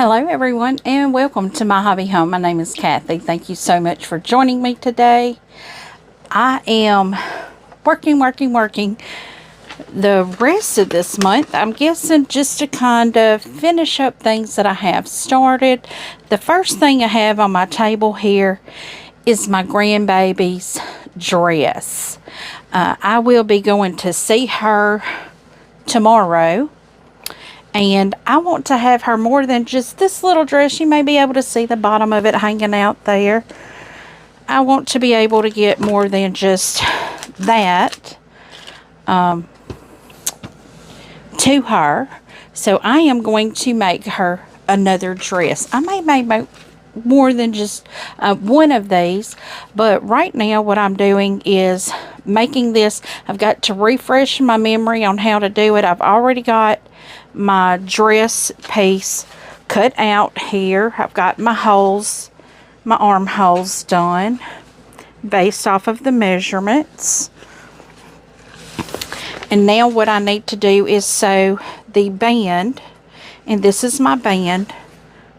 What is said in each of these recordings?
Hello everyone and welcome to my hobby home. My name is Kathy. Thank you so much for joining me today. I am working the rest of this month. I'm guessing just to kind of finish up things that I have started. The first thing I have on my table here is my grandbaby's dress. I will be going to see her tomorrow. And I want to have her more than just this little dress. You may be able to see the bottom of it hanging out there. I want to be able to get more than just that to her. So I am going to make her another dress. I may make more than just one of these. But right now what I'm doing is making this. I've got to refresh my memory on how to do it. I've already got my dress piece cut out here. I've got my holes, my armholes done based off of the measurements. And now what I need to do is sew the band, and this is my band,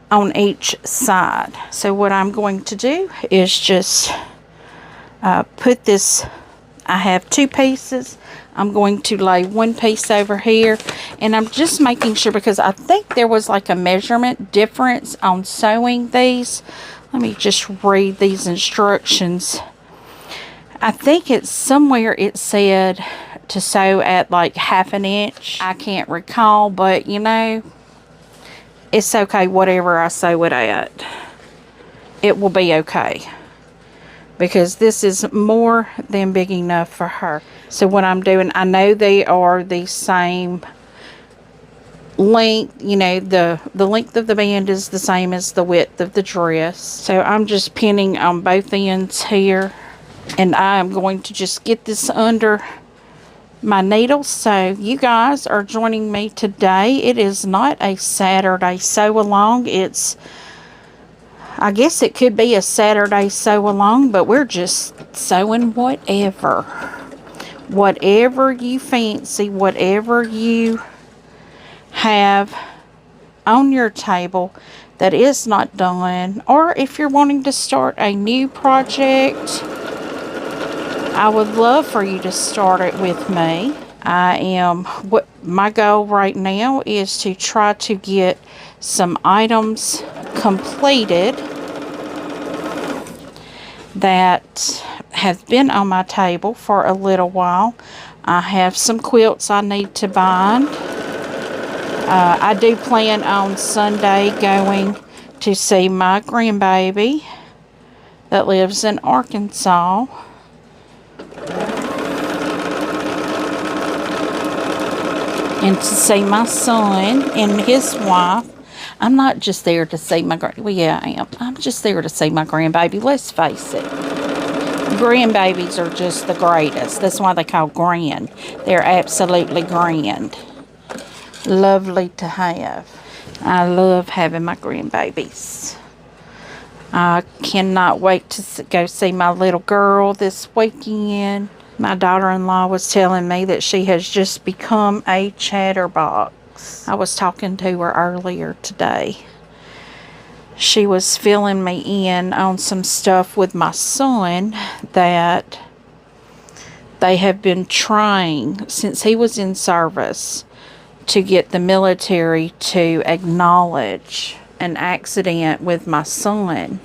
on each side. So what I'm going to do is just put this, I have two pieces. I'm going to lay one piece over here, and I'm just making sure because I think there was like a measurement difference on sewing these. Let me just read these instructions. I think it's somewhere it said to sew at like 1/2 inch. I can't recall, but you know, it's okay whatever I sew it at. It will be okay, because this is more than big enough for her. So what I'm doing, I know they are the same length, you know, the length of the band is the same as the width of the dress. So I'm just pinning on both ends here, and I'm going to just get this under my needle. So you guys are joining me today. It is not a Saturday sew along. It's, I guess it could be a Saturday sew along, but we're just sewing whatever you fancy, whatever you have on your table that is not done, or if you're wanting to start a new project, I would love for you to start it with me. What my goal right now is to try to get some items completed that have been on my table for a little while. I have some quilts I need to bind. I do plan on Sunday going to see my grandbaby that lives in Arkansas. And to see my son and his wife. I'm not just there to see my well, yeah, I am. I'm just there to see my grandbaby. Let's face it. Grandbabies are just the greatest. That's why they call grand. They're absolutely grand. Lovely to have. I love having my grandbabies. I cannot wait to go see my little girl this weekend. My daughter-in-law was telling me that she has just become a chatterbox. I was talking to her earlier today. She was filling me in on some stuff with my son that they have been trying since he was in service to get the military to acknowledge an accident with my son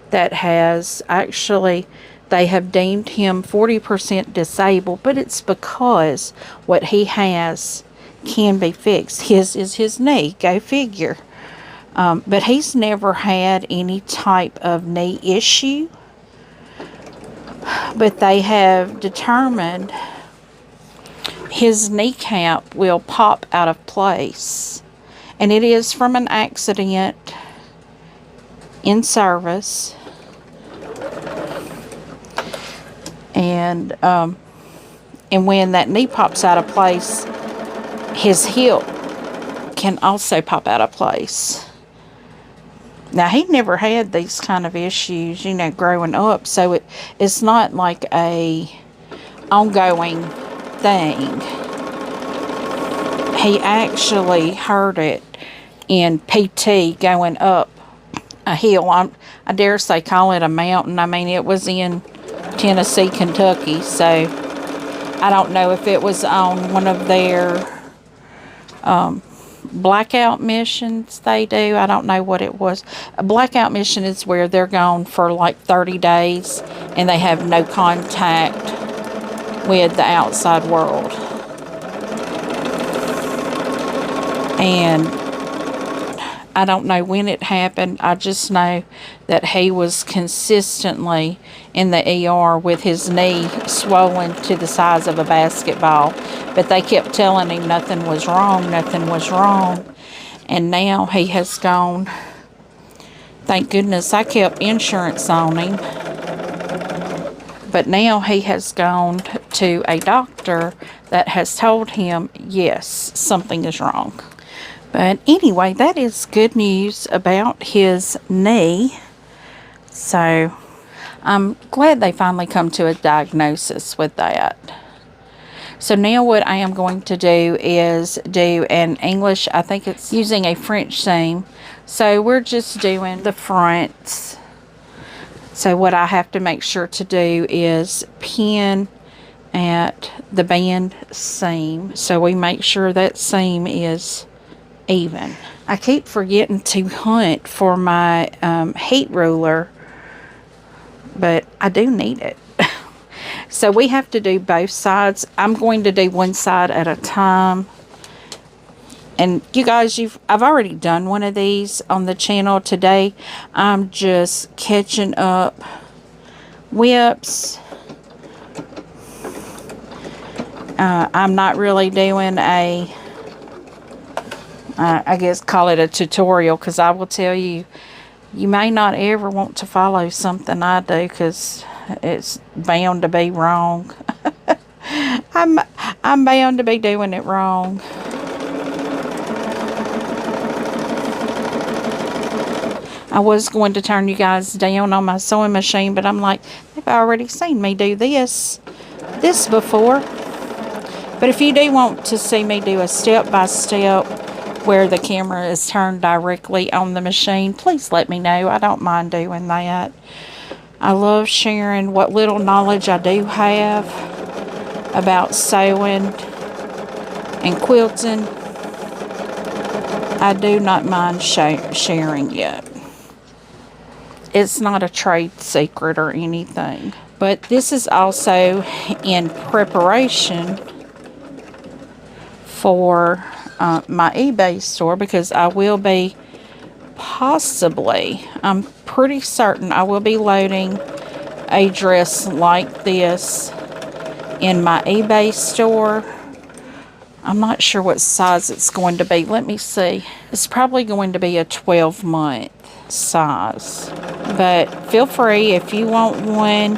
that has actually, they have deemed him 40% disabled, but it's because what he has can be fixed. His is his knee, go figure. But he's never had any type of knee issue. But they have determined his kneecap will pop out of place. And it is from an accident in service. And when that knee pops out of place, his hip can also pop out of place. Now, he never had these kind of issues, you know, growing up, so it's not like a ongoing thing. He actually heard it in PT going up a hill. I dare say call it a mountain. I mean, it was in Tennessee, Kentucky, so I don't know if it was on one of their blackout missions they do. I don't know what it was. A blackout mission is where they're gone for like 30 days and they have no contact with the outside world. And I don't know when it happened. I just know that he was consistently in the ER with his knee swollen to the size of a basketball. But they kept telling him nothing was wrong, nothing was wrong. And now he has gone. Thank goodness I kept insurance on him. But now he has gone to a doctor that has told him, yes, something is wrong. But anyway, that is good news about his knee. So I'm glad they finally come to a diagnosis with that. So now what I am going to do is do an English, I think it's using a French seam. So we're just doing the fronts. So what I have to make sure to do is pin at the band seam. So we make sure that seam is even. I keep forgetting to hunt for my heat ruler, but I do need it. So we have to do both sides. I'm going to do one side at a time. And you guys, I've already done one of these on the channel today. I'm just catching up whips. I'm not really doing a, I guess call it a tutorial, because I will tell you, you may not ever want to follow something I do, because it's bound to be wrong. I'm bound to be doing it wrong. I was going to turn you guys down on my sewing machine, but I'm like, they've already seen me do this before. But if you do want to see me do a step-by-step where the camera is turned directly on the machine, please let me know. I don't mind doing that. I love sharing what little knowledge I do have about sewing and quilting. I do not mind sharing it. It's not a trade secret or anything. But this is also in preparation for my eBay store, because I will be possibly, I'm pretty certain I will be loading a dress like this in my eBay store. I'm not sure what size it's going to be. Let me see. It's probably going to be a 12-month size. But feel free, if you want one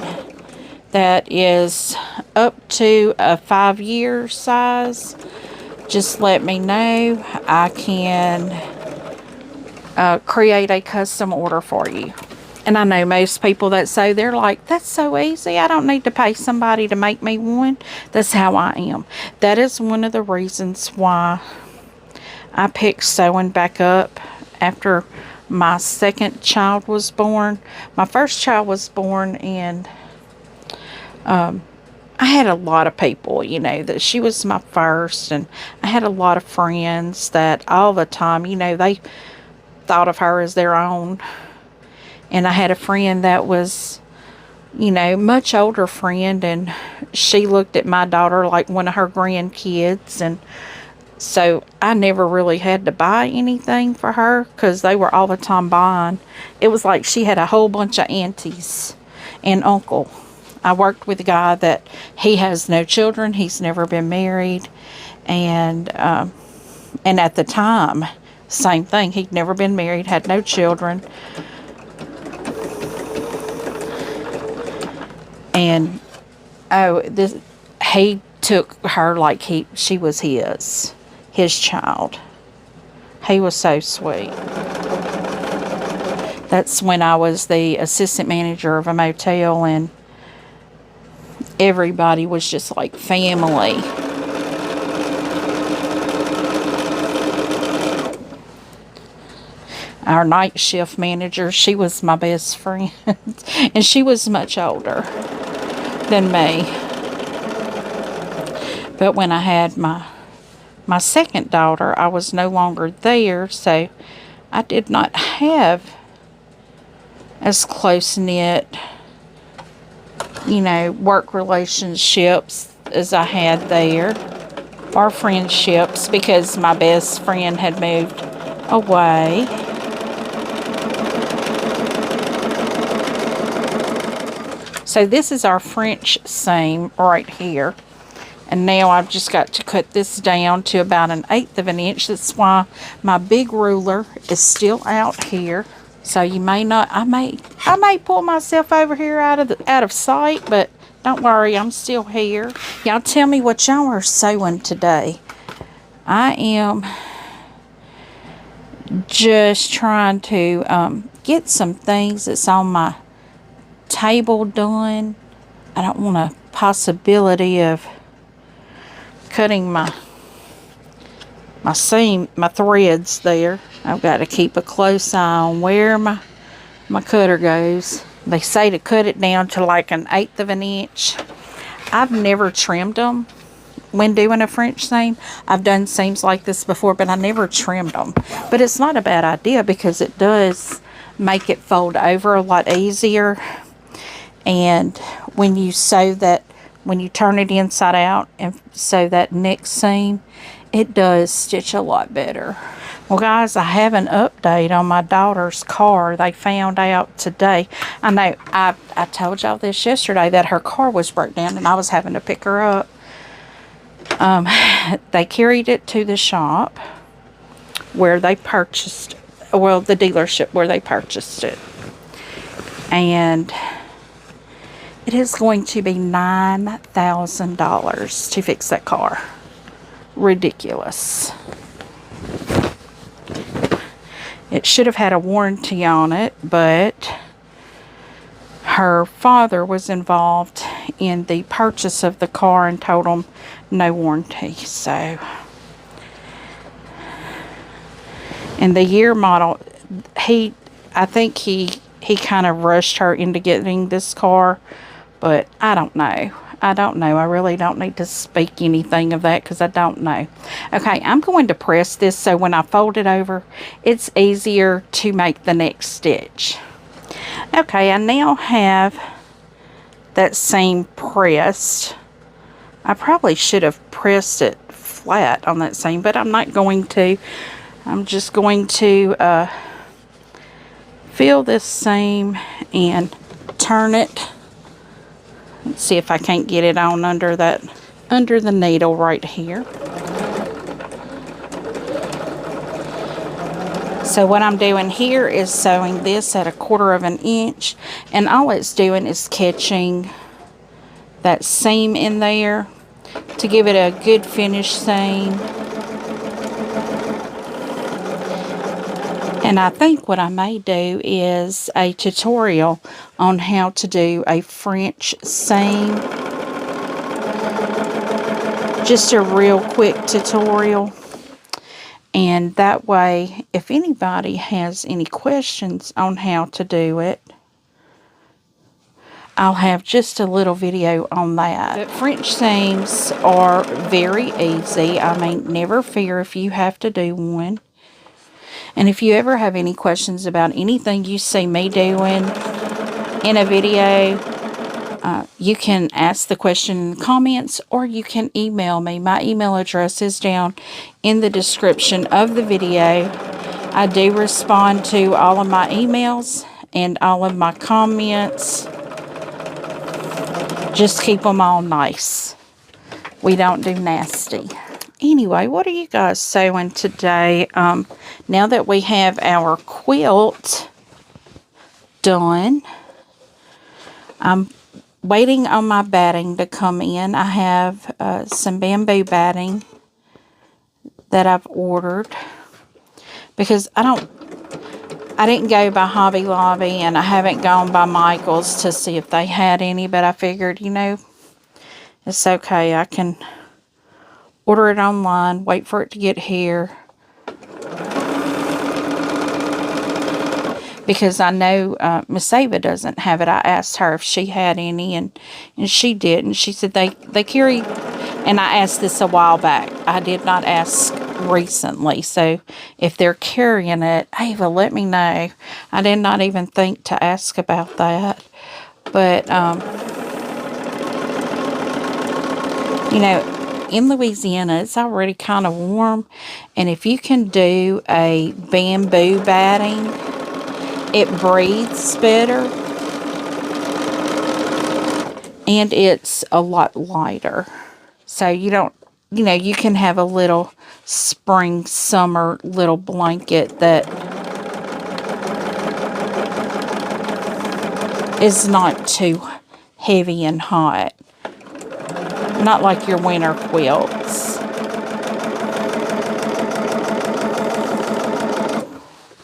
that is up to a 5-year size, just let me know. I can create a custom order for you. And I know most people that sew, they're like, that's so easy. I don't need to pay somebody to make me one. That's how I am. That is one of the reasons why I picked sewing back up after my second child was born. My first child was born, and I had a lot of people, you know, that she was my first, and I had a lot of friends that all the time, you know, they thought of her as their own. And I had a friend that was, you know, much older friend, and she looked at my daughter like one of her grandkids. And so I never really had to buy anything for her, because they were all the time buying. It was like she had a whole bunch of aunties and uncle. I worked with a guy that he has no children. He's never been married. And at the time, same thing. He'd never been married, had no children. And he took her like she was his child. He was so sweet. That's when I was the assistant manager of a motel, and everybody was just like family. our night shift manager. She was my best friend. And she was much older than me. But when I had my second daughter, I was no longer there, so I did not have as close-knit, you know, work relationships as I had there, or friendships, because my best friend had moved away. So this is our French seam right here. And now I've just got to cut this down to about 1/8 of an inch. That's why my big ruler is still out here. So you may not, I may pull myself over here out of sight, but don't worry, I'm still here. Y'all tell me what y'all are sewing today. I am just trying to get some things that's on my table done. I don't want a possibility of cutting my threads there. I've got to keep a close eye on where my cutter goes. They say to cut it down to like 1/8 of an inch. I've never trimmed them when doing a French seam. I've done seams like this before, but I never trimmed them. But it's not a bad idea because it does make it fold over a lot easier. And when you sew that, when you turn it inside out and sew that next seam, it does stitch a lot better. Well, guys, I have an update on my daughter's car. They found out today. I know I told y'all this yesterday that her car was broke down and I was having to pick her up. They carried it to the shop where they purchased, well, the dealership where they purchased it. And it is going to be $9,000 to fix that car. Ridiculous. It should have had a warranty on it, but her father was involved in the purchase of the car and told him no warranty. So, and the year model, I think he kind of rushed her into getting this car. But I don't know. I don't know. I really don't need to speak anything of that because I don't know. Okay, I'm going to press this so when I fold it over, it's easier to make the next stitch. Okay, I now have that seam pressed. I probably should have pressed it flat on that seam, but I'm not going to. I'm just going to fill this seam and turn it. Let's see if I can't get it on under the needle right here. So what I'm doing here is sewing this at 1/4 of an inch, and all it's doing is catching that seam in there to give it a good finish seam. And I think what I may do is a tutorial on how to do a French seam. Just a real quick tutorial. And that way, if anybody has any questions on how to do it, I'll have just a little video on that. But French seams are very easy. I mean, never fear if you have to do one. And if you ever have any questions about anything you see me doing in a video, you can ask the question in the comments or you can email me. My email address is down in the description of the video. I do respond to all of my emails and all of my comments. Just keep them all nice. We don't do nasty. Anyway, what are you guys sewing today? Now that we have our quilt done, I'm waiting on my batting to come in. I have some bamboo batting that I've ordered because I didn't go by Hobby Lobby and I haven't gone by Michael's to see if they had any, but I figured, you know, it's okay. I can order it online, wait for it to get here. because I know Miss Ava doesn't have it. I asked her if she had any, and she did. And she said they carry, and I asked this a while back. I did not ask recently. So if they're carrying it, Ava, let me know. I did not even think to ask about that. But, you know, in Louisiana, it's already kind of warm. And if you can do a bamboo batting, it breathes better. And it's a lot lighter. So you don't, you know, you can have a little spring, summer little blanket that is not too heavy and hot. Not like your winter quilts.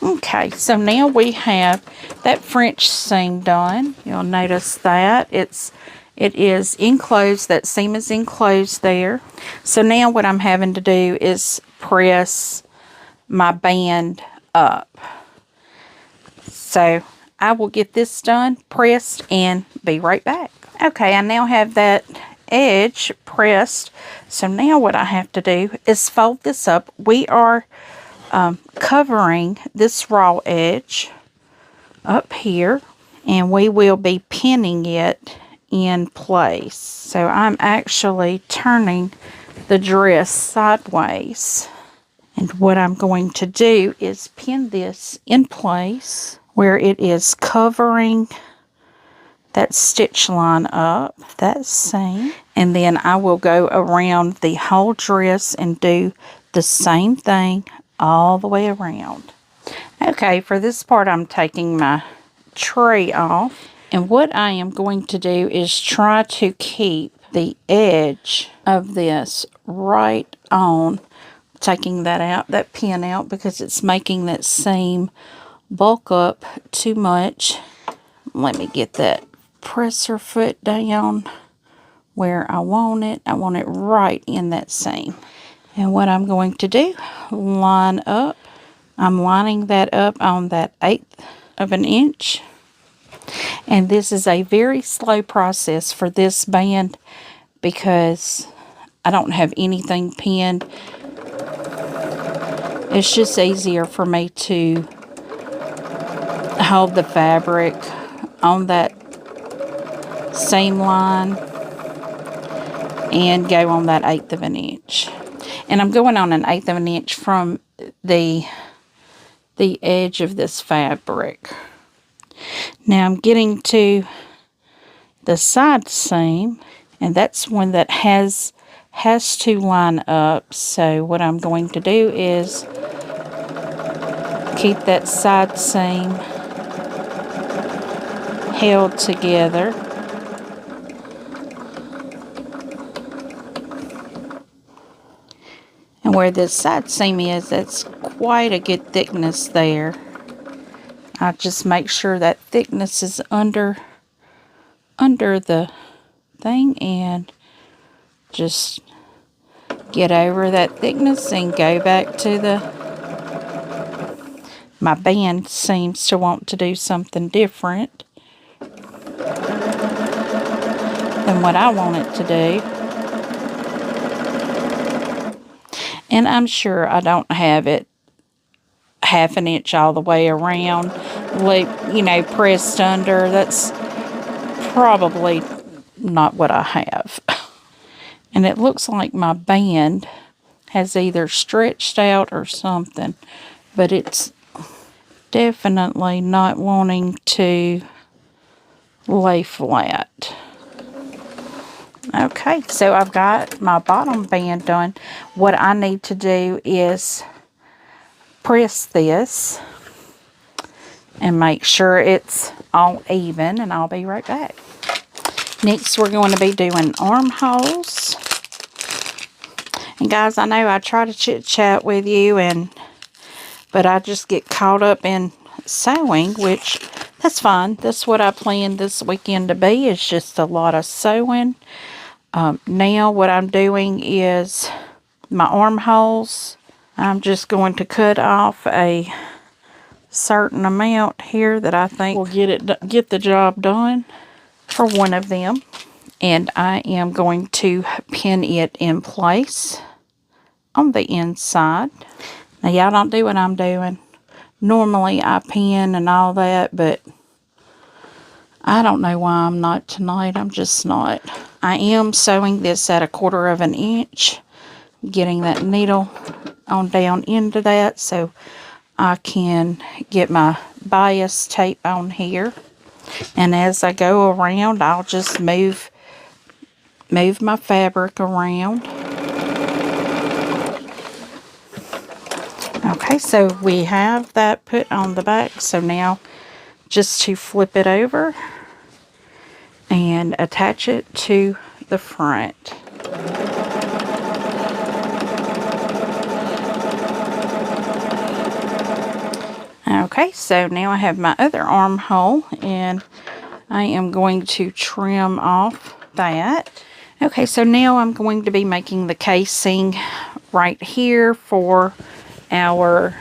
Okay, so now we have that French seam done. You'll notice that it is enclosed. That seam is enclosed there. So now what I'm having to do is press my band up. So I will get this done, pressed, and be right back. Okay, I now have that edge pressed. So now what I have to do is fold this up. We are covering this raw edge up here, and we will be pinning it in place. So I'm actually turning the dress sideways, and what I'm going to do is pin this in place where it is covering that stitch line up, that seam, and then I will go around the whole dress and do the same thing all the way around. Okay, for this part I'm taking my tray off, and what I am going to do is try to keep the edge of this right on, taking that out, that pin out, because it's making that seam bulk up too much. Let me get that presser foot down where I want it. I want it right in that seam. And what I'm going to do, line up. I'm lining that up on that 1/8 of an inch. And this is a very slow process for this band because I don't have anything pinned. It's just easier for me to hold the fabric on that seam line and go on that 1/8 of an inch. And I'm going on an 1/8 of an inch from the edge of this fabric. Now I'm getting to the side seam, and that's one that has to line up. So what I'm going to do is keep that side seam held together. And where this side seam is, that's quite a good thickness there. I just make sure that thickness is under the thing, and just get over that thickness and go back to my band seems to want to do something different than what I want it to do. And I'm sure I don't have it 1/2 an inch all the way around, pressed under. That's probably not what I have. And it looks like my band has either stretched out or something, but it's definitely not wanting to lay flat. Okay, so I've got my bottom band done. What I need to do is press this and make sure it's all even, and I'll be right back. Next, we're going to be doing armholes. And guys, I know I try to chit-chat with you, but I just get caught up in sewing, which that's fine. That's what I planned this weekend to be, is just a lot of sewing. Now what I'm doing is my armholes. I'm just going to cut off a certain amount here that I think will get the job done for one of them. And I am going to pin it in place on the inside. Now, y'all don't do what I'm doing. Normally, I pin and all that, but I don't know why I'm not tonight. I'm just not. I am sewing this at 1/4 of an inch, getting that needle on down into that so I can get my bias tape on here. And as I go around, I'll just move my fabric around. Okay, so we have that put on the back. So now just to flip it over and attach it to the front. Okay, so now I have my other armhole, and I am going to trim off that. Okay, so now I'm going to be making the casing right here for our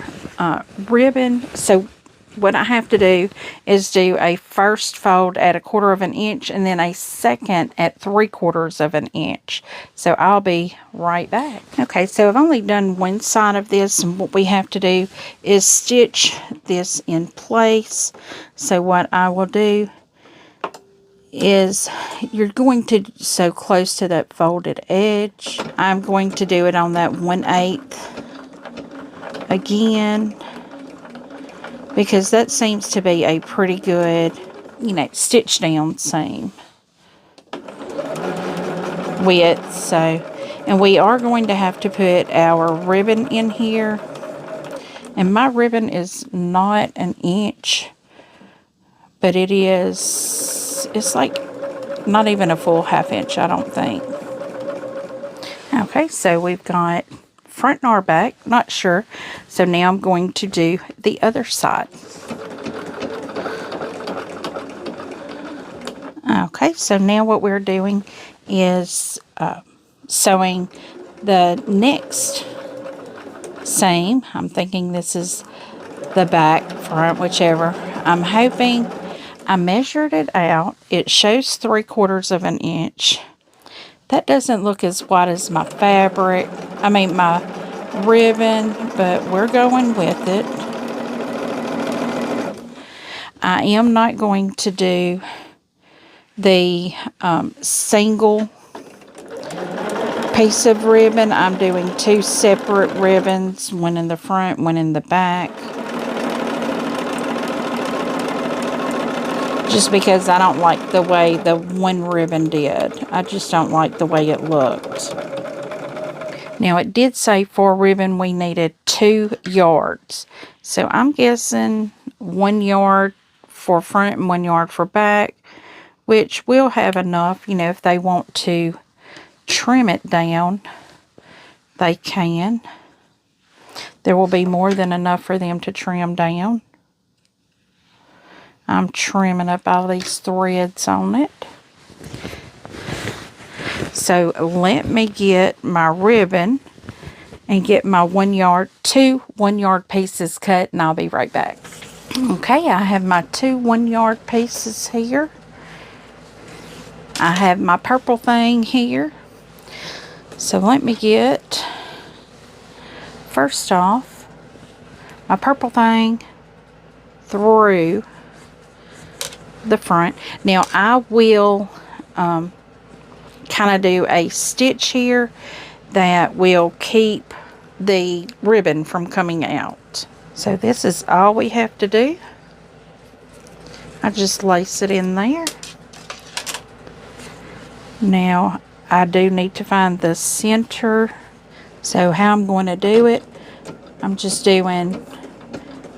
ribbon. So what I have to do is do a first fold at 1/4 of an inch and then a second at 3/4 of an inch. So I'll be right back. Okay, so I've only done one side of this, and what we have to do is stitch this in place. So what I will do is, you're going to sew close to that folded edge. I'm going to do it on that 1/8 again, because that seems to be a pretty good, stitch down seam width. So, and we are going to have to put our ribbon in here, and my ribbon is not an inch, but it's like not even a full 1/2 inch, I don't think. Okay, so we've got front or back, not sure. So now I'm going to do the other side. Okay, so now what we're doing is sewing the next seam. I'm thinking this is the back, front, whichever. I'm hoping, I measured it out. It shows 3/4 of an inch. That doesn't look as wide as my fabric. I mean my ribbon, but we're going with it. I am not going to do the single piece of ribbon. I'm doing 2 separate ribbons, one in the front, one in the back. Just because I don't like the way the one ribbon did. I just don't like the way it looked. Now it did say for ribbon we needed 2 yards. So I'm guessing 1 yard for front and 1 yard for back, which will have enough, if they want to trim it down, they can. There will be more than enough for them to trim down. I'm trimming up all these threads on it. So let me get my ribbon and get my 1 yard, 2 1 yard pieces cut, and I'll be right back. Okay, I have my 2 1 yard pieces here. I have my purple thing here. So let me get, first off, my purple thing through the front. Now I will kind of do a stitch here that will keep the ribbon from coming out. So this is all we have to do. I just lace it in there. Now I do need to find the center. So how I'm going to do it, I'm just doing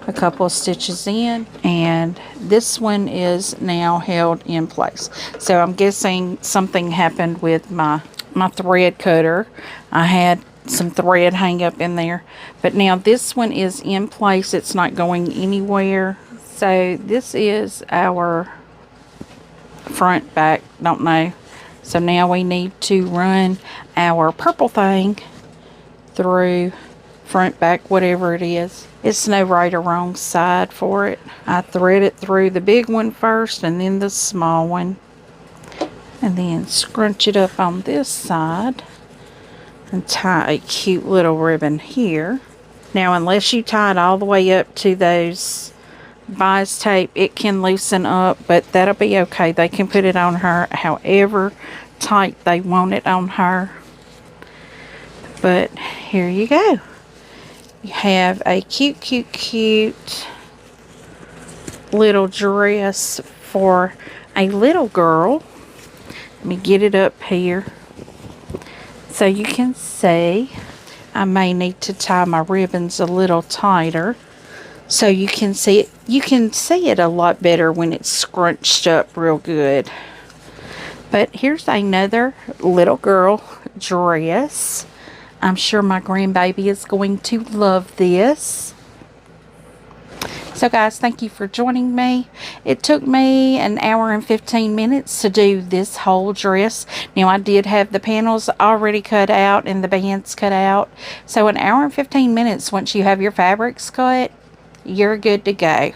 a couple of stitches in, and this one is now held in place. So I'm guessing something happened with my thread cutter. I had some thread hang up in there, but now this one is in place. It's not going anywhere. So this is our front, back, don't know. So now we need to run our purple thing through front, back, whatever it is. It's no right or wrong side for it. I thread it through the big one first and then the small one. And then scrunch it up on this side and tie a cute little ribbon here. Now, unless you tie it all the way up to those bias tape, it can loosen up, but that'll be okay. They can put it on her however tight they want it on her. But here you go. You have a cute little dress for a little girl. Let me get it up here so you can see. I may need to tie my ribbons a little tighter so you can see it. You can see it a lot better when it's scrunched up real good. But here's another little girl dress. I'm sure my grandbaby is going to love this. So guys, thank you for joining me. It took me an hour and 15 minutes to do this whole dress. Now I did have the panels already cut out and the bands cut out. So an hour and 15 minutes once you have your fabrics cut, you're good to go.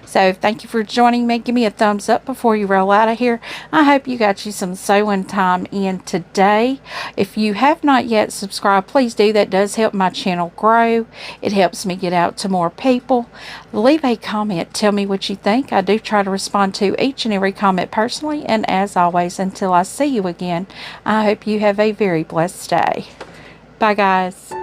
So thank you for joining me. Give me a thumbs up before you roll out of here. I hope you got you some sewing time in today. If you have not yet subscribed, please do. That does help my channel grow. It helps me get out to more people. Leave a comment. Tell me what you think. I do try to respond to each and every comment personally. And as always, until I see you again, I hope you have a very blessed day. Bye guys.